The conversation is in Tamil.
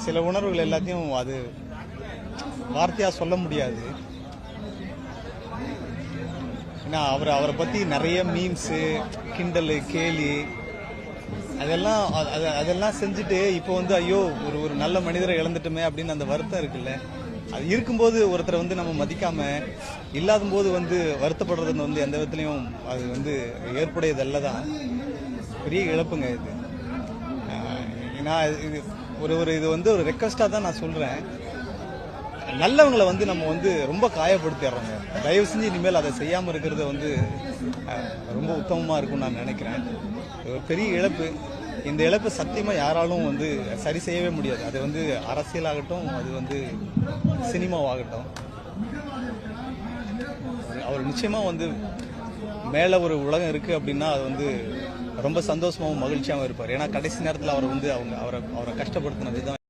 சில உணர்வுகள் எல்லாத்தையும் அது வார்த்தையா சொல்ல முடியாது. ஏன்னா அவரை பத்தி நிறைய மீம்ஸு, கிண்டல், கேலி அதெல்லாம் செஞ்சுட்டு இப்போ ஐயோ ஒரு நல்ல மனிதரை இழந்துட்டுமே அப்படின்னு அந்த வருத்தம் இருக்குல்ல. அது இருக்கும்போது ஒருத்தரை நம்ம மதிக்காம இல்லாத போது வருத்தப்படுறது எந்த விதத்துலையும் அது ஏற்புடையதல்ல தான். பெரிய இழப்புங்க இது. ஏன்னா இது இது ஒரு ரெக்வஸ்டா தான் நான் சொல்றேன். நல்லவங்களை நம்ம ரொம்ப காயப்படுத்திடுறோங்க. தயவு செஞ்சு இனிமேல் அதை செய்யாமல் இருக்கிறது ரொம்ப உத்தமமாக இருக்கும்னு நான் நினைக்கிறேன். ஒரு பெரிய இழப்பு. இந்த இழப்பு சத்தியமாக யாராலும் சரி செய்யவே முடியாது. அது அரசியலாகட்டும், அது சினிமாவாகட்டும். அவர் நிச்சயமாக மேலே ஒரு உலகம் இருக்குது அப்படின்னா அது ரொம்ப சந்தோஷமாகவும் மகிழ்ச்சியாகவும் இருப்பார். ஏன்னா கடைசி நேரத்தில் அவர் அவரை கஷ்டப்படுத்தினது தான்